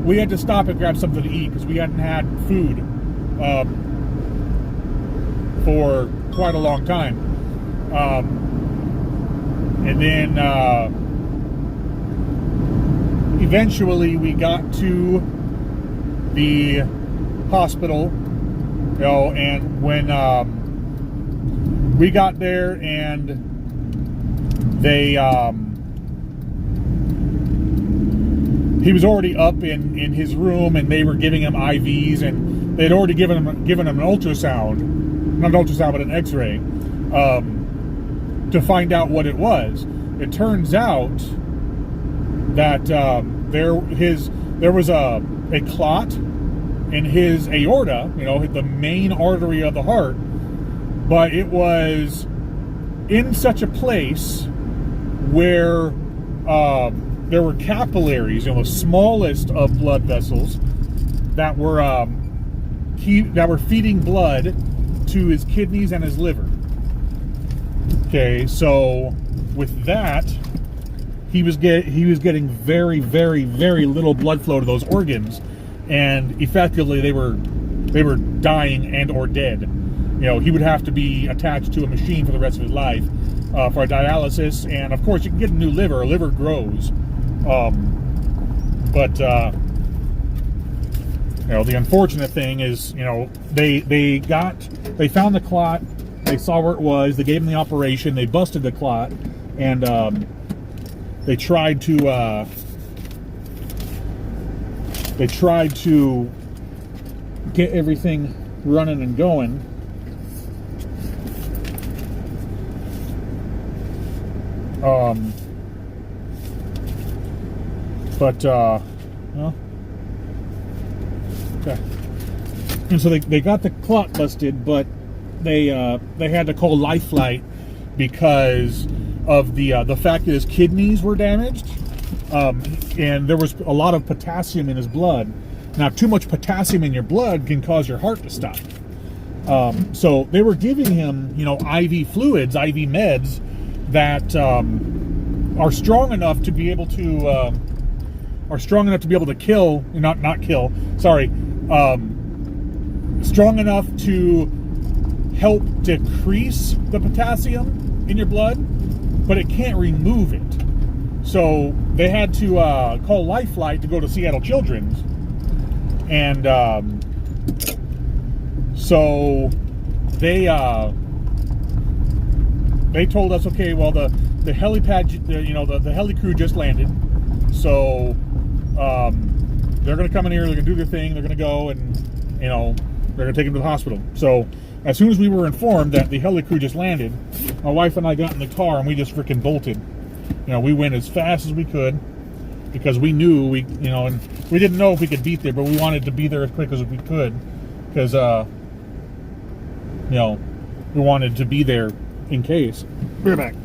we had to stop and grab something to eat because we hadn't had food for quite a long time. And then eventually we got to the hospital, you know, and when we got there and they he was already up in his room, and they were giving him IVs, and they'd already given him an ultrasound, not an ultrasound, but an X-ray, to find out what it was. It turns out that there was a clot in his aorta, you know, the main artery of the heart, but it was in such a place where there were capillaries, you know, the smallest of blood vessels that were feeding blood to his kidneys and his liver. Okay, so with that, he was getting very, very, very little blood flow to those organs, and effectively they were dying and or dead. You know, he would have to be attached to a machine for the rest of his life for a dialysis, and of course you can get a new liver. A liver grows, but you know, the unfortunate thing is, you know, they found the clot, they saw where it was, they gave him the operation, they busted the clot, and they tried to get everything running and going. Well, okay. And so they got the clot busted, but they had to call Life Flight because of the fact that his kidneys were damaged, and there was a lot of potassium in his blood. Now, too much potassium in your blood can cause your heart to stop. So they were giving him, you know, IV fluids, IV meds that are strong enough to be able to kill, not kill. Sorry, strong enough to help decrease the potassium in your blood, but it can't remove it. So they had to call Life Flight to go to Seattle Children's, and so they told us, okay, well, the helipad, the heli crew just landed, so they're going to come in here, they're going to do their thing, they're going to go, and, you know, they're going to take him to the hospital. So as soon as we were informed that the heli crew just landed, my wife and I got in the car and we just freaking bolted. You know, we went as fast as we could because we knew and we didn't know if we could beat there, but we wanted to be there as quick as we could because, we wanted to be there in case. Be right back.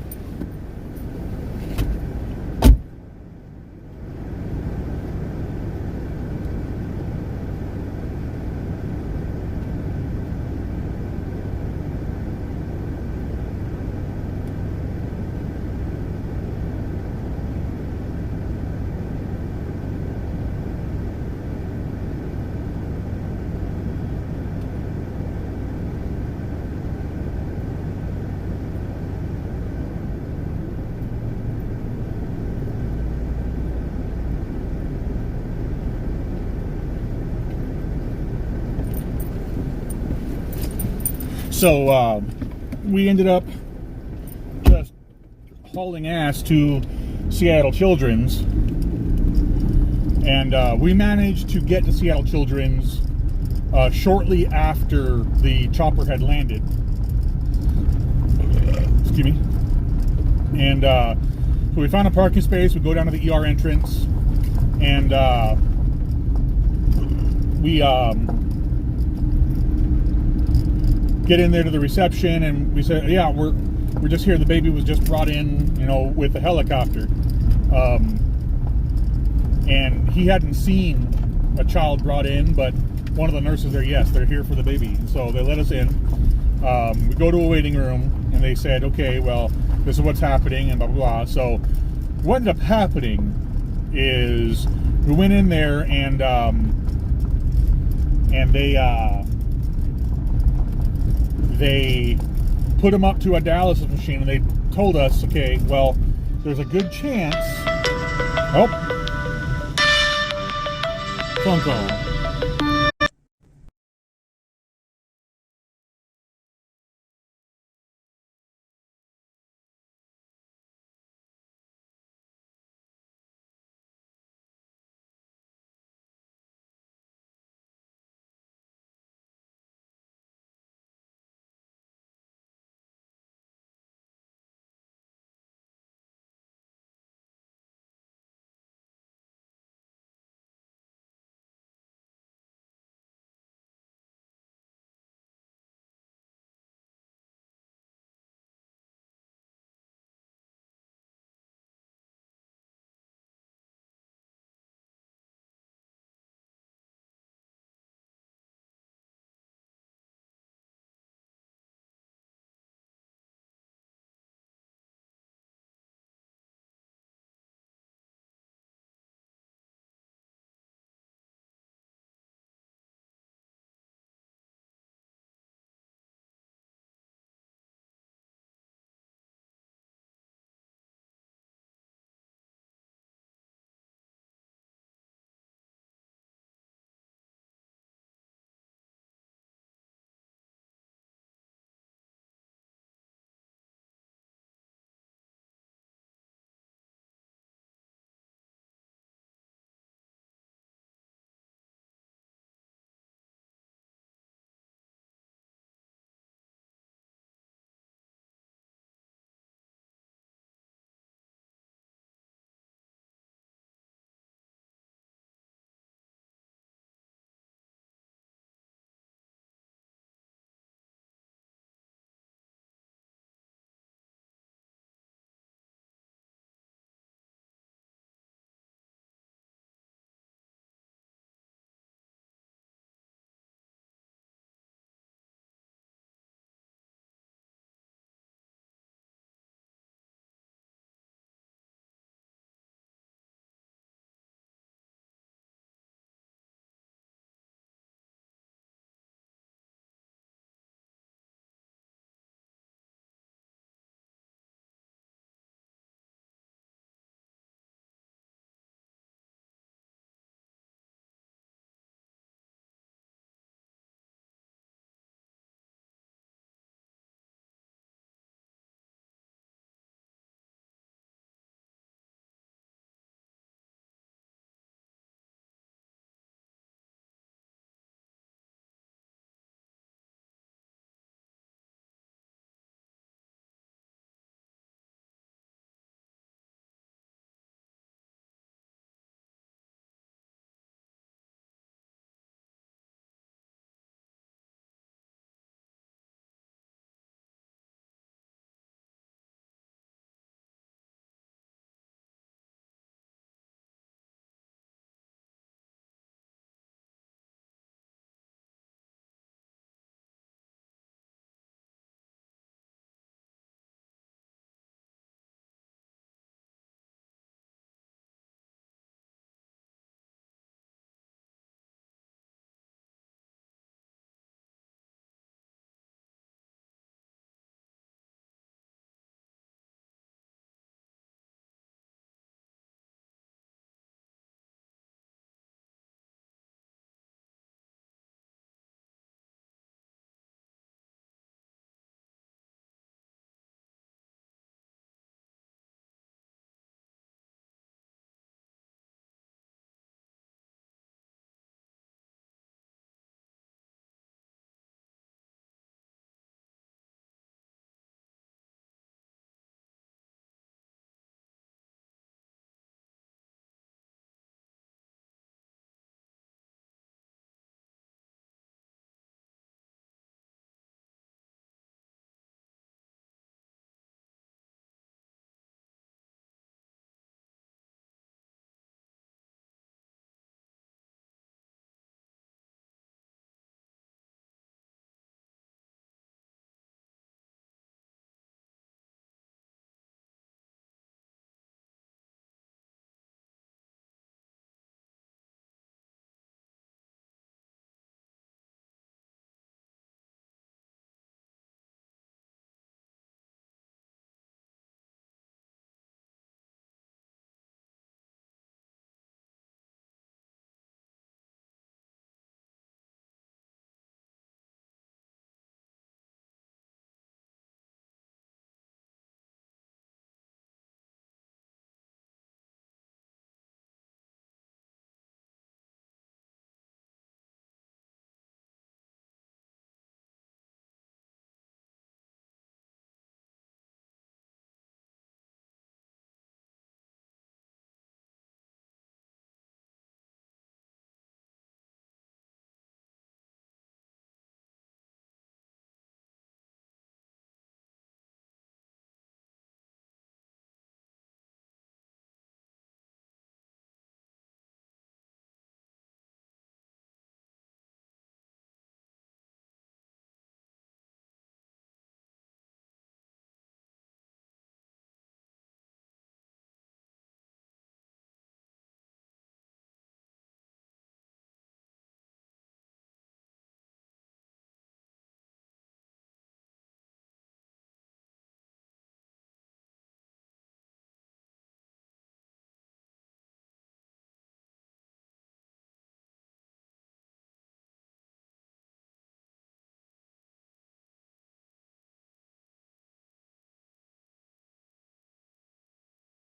So we ended up just hauling ass to Seattle Children's, and we managed to get to Seattle Children's shortly after the chopper had landed. Excuse me. And so we found a parking space. We go down to the ER entrance, and we get in there to the reception, and we said, yeah, we're just here. The baby was just brought in, with the helicopter. And he hadn't seen a child brought in, but one of the nurses there, yes, they're here for the baby. And so they let us in. We go to a waiting room, and they said, okay, well, this is what's happening, and blah, blah, blah. So what ended up happening is We went in there and they put him up to a dialysis machine, and they told us, okay, well, there's a good chance. Oh, phone call.